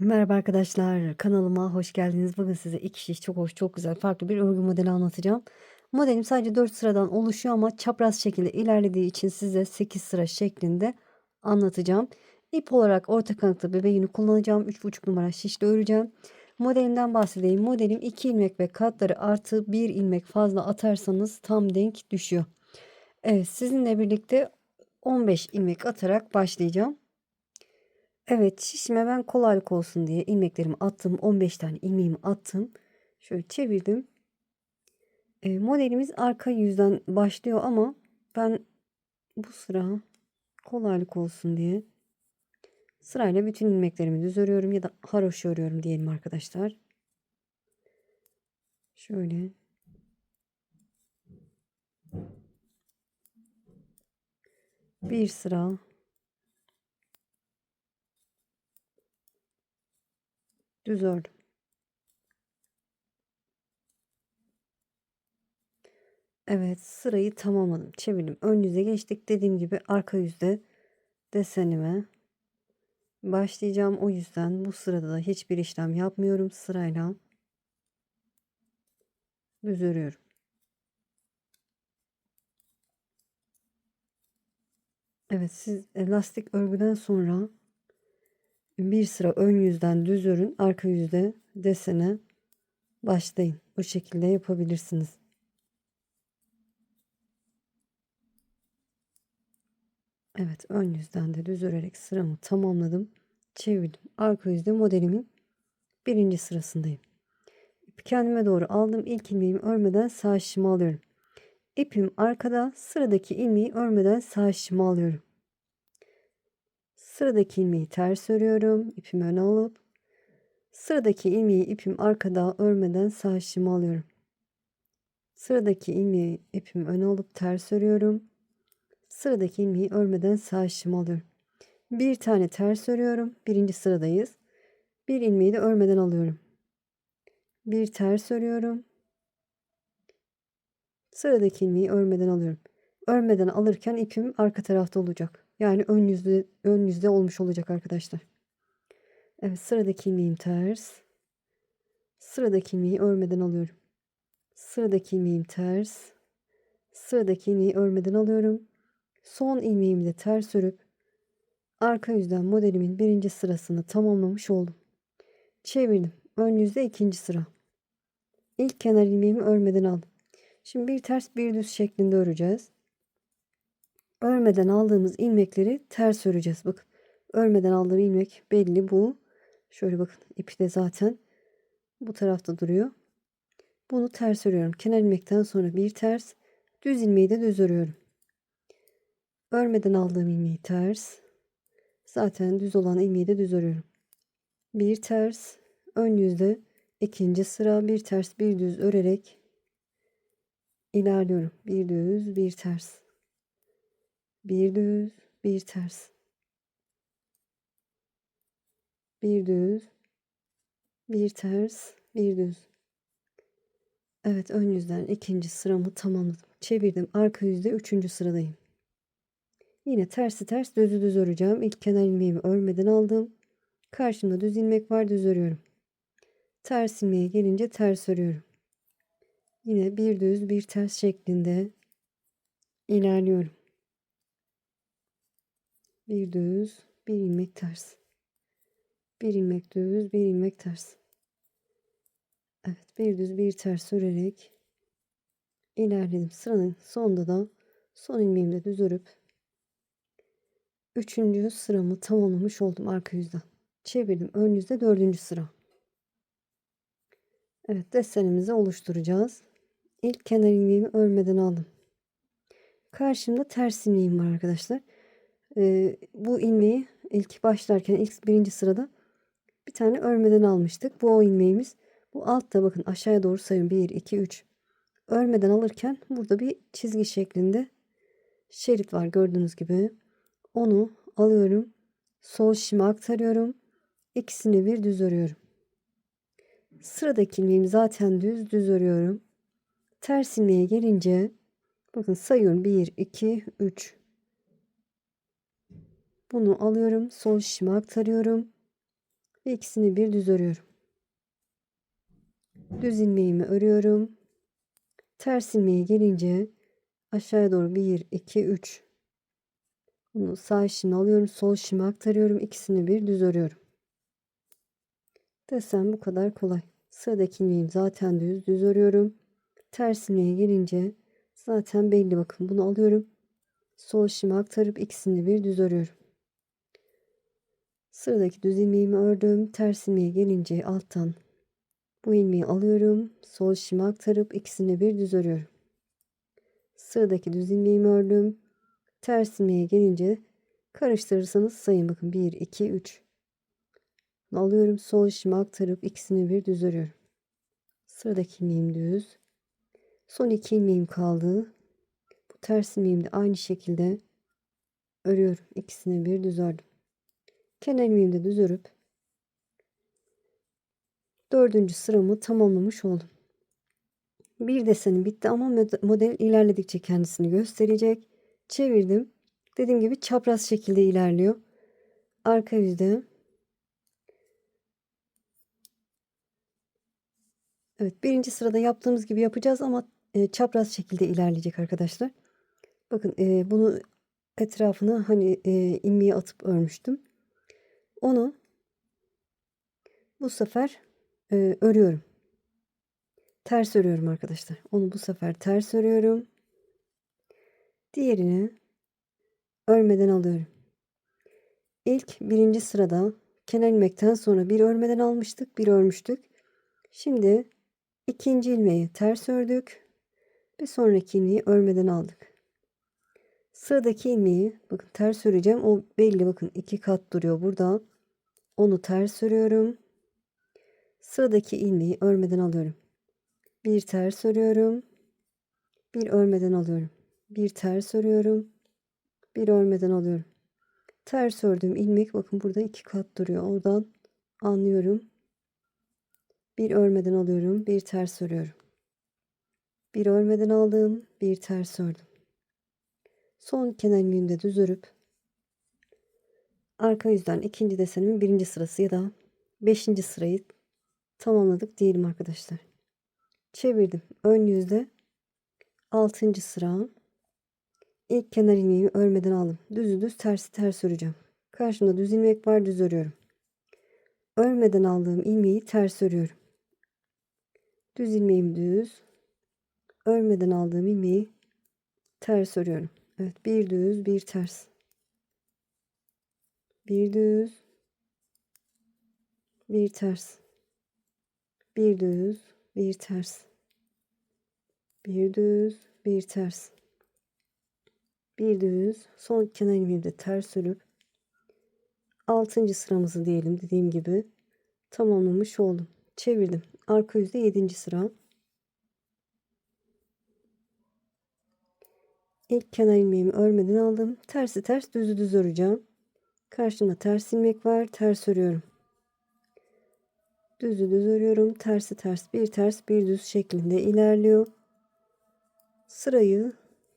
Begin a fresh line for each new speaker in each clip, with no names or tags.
Merhaba arkadaşlar, kanalıma hoş geldiniz. Bugün size iki şiş çok hoş, çok güzel, farklı bir örgü modeli anlatacağım. Modelim sadece 4 sıradan oluşuyor ama çapraz şekilde ilerlediği için size 8 sıra şeklinde anlatacağım. İp olarak orta kanatlı bebek yünü kullanacağım. 3,5 numara şişle öreceğim. Modelimden bahsedeyim. Modelim 2 ilmek ve katları artı 1 ilmek fazla atarsanız tam denk düşüyor. Evet, sizinle birlikte 15 ilmek atarak başlayacağım. Evet, şişime ben kolaylık olsun diye ilmeklerimi attım. 15 tane ilmeğimi attım. Şöyle çevirdim. Modelimiz arka yüzden başlıyor ama ben bu sıra kolaylık olsun diye sırayla bütün ilmeklerimi düz örüyorum ya da haroşa örüyorum diyelim arkadaşlar. Şöyle bir sıra düz ördüm. Evet, sırayı tamamladım. Çevirdim. Ön yüze geçtik. Dediğim gibi arka yüzde desenime başlayacağım. O yüzden bu sırada da hiçbir işlem yapmıyorum. Sırayla düz örüyorum. Evet, siz lastik örgüden sonra bir sıra ön yüzden düz örün, arka yüzde desene başlayın. Bu şekilde yapabilirsiniz. Evet, ön yüzden de düz örerek sıramı tamamladım. Çevirdim. Arka yüzde modelimin birinci sırasındayım. İpi kendime doğru aldım. İlk ilmeğimi örmeden sağ şişimi alıyorum. İpim arkada, sıradaki ilmeği örmeden sağ şişimi alıyorum. Sıradaki ilmeği ters örüyorum. İpimi öne alıp sıradaki ilmeği ipim arkada örmeden sağ şişimi alıyorum. Sıradaki ilmeği ipimi öne alıp ters örüyorum. Sıradaki ilmeği örmeden sağ şişimi alıyorum. Bir tane ters örüyorum. Birinci sıradayız. Bir ilmeği de örmeden alıyorum. Bir ters örüyorum. Sıradaki ilmeği örmeden alıyorum. Örmeden alırken ipim arka tarafta olacak. Yani ön yüzde olmuş olacak arkadaşlar. Evet, sıradaki ilmeğim ters. Sıradaki ilmeği örmeden alıyorum. Sıradaki ilmeğim ters. Sıradaki ilmeği örmeden alıyorum. Son ilmeğimi de ters örüp arka yüzden modelimin birinci sırasını tamamlamış oldum. Çevirdim. Ön yüzde ikinci sıra. İlk kenar ilmeğimi örmeden aldım. Şimdi bir ters bir düz şeklinde öreceğiz. Örmeden aldığımız ilmekleri ters öreceğiz. Bakın. Örmeden aldığım ilmek belli bu. Şöyle bakın, ipi de zaten bu tarafta duruyor. Bunu ters örüyorum. Kenar ilmekten sonra bir ters, düz ilmeği de düz örüyorum. Örmeden aldığım ilmeği ters. Zaten düz olan ilmeği de düz örüyorum. Bir ters, ön yüzde ikinci sıra, bir ters bir düz örerek ilerliyorum. Bir düz bir ters, bir düz bir ters, bir düz bir ters bir düz. Evet, ön yüzden ikinci sıramı tamamladım. Çevirdim. Arka yüzde üçüncü sıradayım. Yine tersi ters, düzü düz öreceğim. İlk kenar ilmeğimi örmeden aldım. Karşımda düz ilmek var, düz örüyorum. Ters ilmeğe gelince ters örüyorum. Yine bir düz bir ters şeklinde ilerliyorum. Bir düz bir ilmek ters. Bir ilmek düz bir ilmek ters. Evet, bir düz bir ters örerek ilerledim. Sıranın sonunda da son ilmeğimi de düz örüp üçüncü sıramı tamamlamış oldum arka yüzden. Çevirdim. Ön yüzde dördüncü sıra. Evet, desenimizi oluşturacağız. İlk kenar ilmeğimi örmeden aldım. Karşımda ters ilmeğim var arkadaşlar. Bu ilmeği ilk başlarken ilk birinci sırada bir tane örmeden almıştık. Bu o ilmeğimiz. Bu altta bakın, aşağıya doğru sayın. 1, 2, 3. Örmeden alırken burada bir çizgi şeklinde şerit var gördüğünüz gibi. Onu alıyorum. Sol şişime aktarıyorum. İkisini bir düz örüyorum. Sıradaki ilmeğimi zaten düz örüyorum. Ters ilmeğe gelince bakın sayıyorum. 1, 2, 3. Bunu alıyorum. Sol şişime aktarıyorum. Ve ikisini bir düz örüyorum. Düz ilmeğimi örüyorum. Ters ilmeğe gelince aşağıya doğru 1, 2, 3. Bunu sağ işimi alıyorum. Sol işimi aktarıyorum. İkisini bir düz örüyorum. Desem bu kadar kolay. Sıradaki ilmeğim zaten düz örüyorum. Ters ilmeğe gelince zaten belli, bakın bunu alıyorum. Sol işimi aktarıp ikisini bir düz örüyorum. Sıradaki düz ilmeğimi ördüm. Ters ilmeğe gelince alttan bu ilmeği alıyorum. Sol işimi aktarıp ikisini bir düz örüyorum. Sıradaki düz ilmeğimi ördüm. Ters ilmeğe gelince karıştırırsanız sayın, bakın 1, 2, 3. Alıyorum. Sol işimi aktarıp ikisini bir düz örüyorum. Sıradaki ilmeğim düz. Son 2 ilmeğim kaldı. Bu ters ilmeğimi de aynı şekilde örüyorum. İkisini bir düz ördüm. Kenar ilmeğimi de düz örüp 4. sıramı tamamlamış oldum. Bir desenim bitti ama model ilerledikçe kendisini gösterecek. Çevirdim. Dediğim gibi çapraz şekilde ilerliyor. Arka yüzde. Evet, birinci sırada yaptığımız gibi yapacağız ama çapraz şekilde ilerleyecek arkadaşlar. Bakın bunu etrafına hani ilmeği atıp örmüştüm. Onu bu sefer örüyorum. Ters örüyorum arkadaşlar. Onu bu sefer ters örüyorum. Diğerini örmeden alıyorum. İlk birinci sırada kenar ilmekten sonra bir örmeden almıştık, bir örmüştük. Şimdi ikinci ilmeği ters ördük. Bir sonraki ilmeği örmeden aldık. Sıradaki ilmeği bakın ters öreceğim. O belli, bakın 2 kat duruyor burada. Onu ters örüyorum. Sıradaki ilmeği örmeden alıyorum. Bir ters örüyorum. Bir örmeden alıyorum. Bir ters örüyorum. Bir örmeden alıyorum. Ters ördüğüm ilmek bakın burada 2 kat duruyor. Oradan anlıyorum. Bir örmeden alıyorum. Bir ters örüyorum. Bir örmeden aldım. Bir ters ördüm. Son kenar ilmeğimi de düz örüp arka yüzden ikinci desenimin birinci sırası ya da 5. sırayı tamamladık diyelim arkadaşlar. Çevirdim. Ön yüzde 6. sıra. İlk kenar ilmeğimi örmeden aldım. Düzü düz, tersi ters öreceğim. Karşımda düz ilmek var, düz örüyorum. Örmeden aldığım ilmeği ters örüyorum. Düz ilmeğim düz. Örmeden aldığım ilmeği ters örüyorum. Evet, bir düz, bir ters. Bir düz, bir ters. Bir düz, bir ters. Bir düz, bir ters. Bir düz, son kenar ilmeğimi de ters örüp 6. sıramızı diyelim, dediğim gibi tamamlamış oldum. Çevirdim. Arka yüzde 7. sıra. İlk kenar ilmeğimi örmeden aldım. Tersi ters, düzü düz öreceğim. Karşımda ters ilmek var. Ters örüyorum. Düzü düz örüyorum. Tersi ters, bir ters, bir düz şeklinde ilerliyor. Sırayı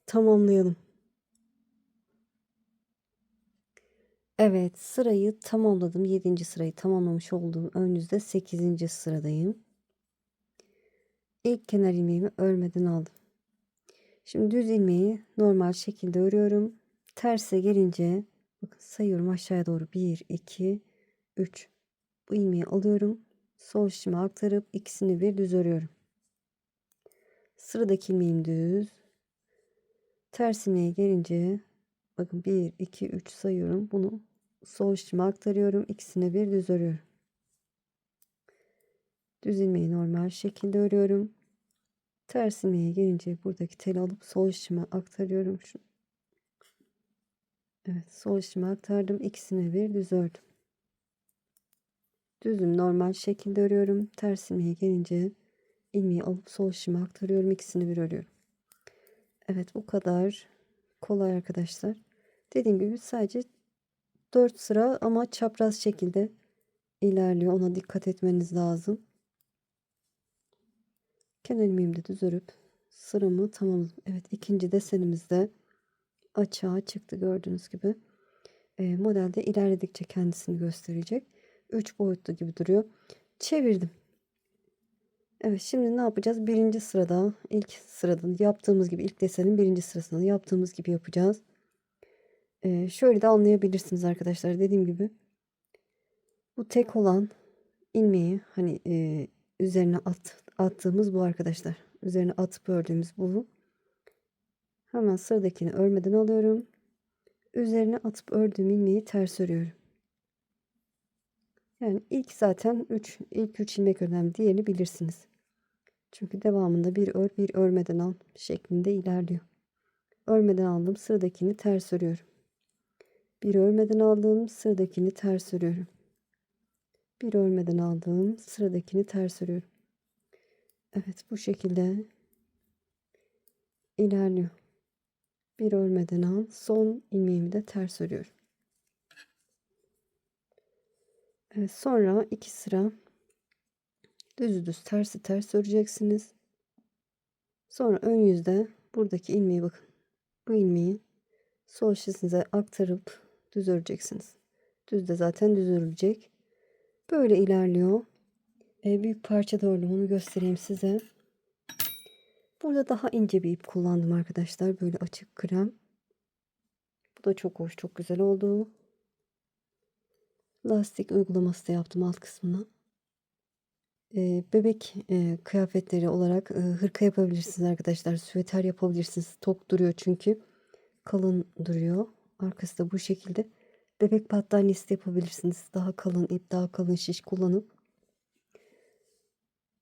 tamamlayalım. Evet, sırayı tamamladım. 7. sırayı tamamlamış olduğum ön yüzde 8. sıradayım. İlk kenar ilmeğimi örmeden aldım. Şimdi düz ilmeği normal şekilde örüyorum. Terse gelince bakın sayıyorum aşağıya doğru 1, 2, 3. Bu ilmeği alıyorum. Sol şişime aktarıp ikisini bir düz örüyorum. Sıradaki ilmeğim düz. Ters ilmeğe gelince bakın 1, 2, 3 sayıyorum. Bunu sol şişime aktarıyorum. İkisini bir düz örüyorum. Düz ilmeği normal şekilde örüyorum. Ters ilmeğe gelince buradaki teli alıp sol şişime aktarıyorum. Evet, sol şişime aktardım. İkisini bir düz ördüm. Düzüm normal şekilde örüyorum. Ters ilmeğe gelince ilmeği alıp sol şişime aktarıyorum. İkisini bir örüyorum. Evet, bu kadar kolay arkadaşlar. Dediğim gibi sadece 4 sıra ama çapraz şekilde ilerliyor. Ona dikkat etmeniz lazım. Kenar ilmeğimi de düz örüp sıramı tamamladım. Evet, ikinci desenimiz de açığa çıktı gördüğünüz gibi. Modelde ilerledikçe kendisini gösterecek. 3 boyutlu gibi duruyor. Çevirdim. Evet, şimdi ne yapacağız? Birinci sırada, ilk sırada yaptığımız gibi, ilk desenin birinci sırasında yaptığımız gibi yapacağız. Şöyle de anlayabilirsiniz arkadaşlar. Dediğim gibi bu tek olan ilmeği hani üzerine attığımız bu arkadaşlar. Üzerine atıp ördüğümüz bu. Hemen sıradakini örmeden alıyorum. Üzerine atıp ördüğüm ilmeği ters örüyorum. Yani ilk zaten ilk 3 ilmek önemli. Diğerini bilirsiniz. Çünkü devamında bir ör bir örmeden al şeklinde ilerliyor. Örmeden aldım, sıradakini ters örüyorum. Bir örmeden aldım, sıradakini ters örüyorum. Bir örmeden aldım, sıradakini ters örüyorum. Evet, bu şekilde ilerliyor. Bir örmeden al, son ilmeğimi de ters örüyorum. Evet, sonra 2 sıra düz tersi ters öreceksiniz. Sonra ön yüzde buradaki ilmeği, bakın, bu ilmeği sol şişinize aktarıp düz öreceksiniz. Düz de zaten düz örülecek. Böyle ilerliyor. Büyük parça da ördüm, onu göstereyim size. Burada daha ince bir ip kullandım arkadaşlar. Böyle açık krem. Bu da çok hoş, çok güzel oldu. Lastik uygulaması da yaptım alt kısmına. Bebek kıyafetleri olarak hırka yapabilirsiniz arkadaşlar. Süveter yapabilirsiniz. Tok duruyor çünkü. Kalın duruyor. Arkası da bu şekilde. Bebek battaniyesi de yapabilirsiniz. Daha kalın ip, daha kalın şiş kullanıp.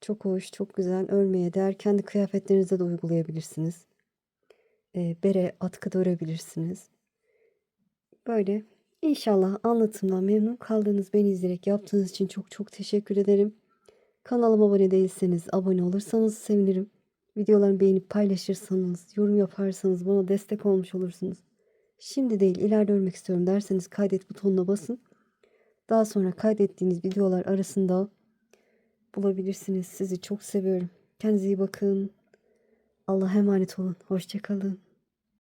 Çok hoş, çok güzel, örmeye değer. Kendi kıyafetlerinize de uygulayabilirsiniz. Bere, atkı da örebilirsiniz. Böyle. İnşallah anlatımdan memnun kaldınız. Beni izleyerek yaptığınız için çok çok teşekkür ederim. Kanalıma abone değilseniz abone olursanız sevinirim. Videolarımı beğenip paylaşırsanız, yorum yaparsanız bana destek olmuş olursunuz. Şimdi değil, ileride örmek istiyorum derseniz kaydet butonuna basın. Daha sonra kaydettiğiniz videolar arasında bulabilirsiniz. Sizi çok seviyorum. Kendinize iyi bakın. Allah'a emanet olun. Hoşça kalın.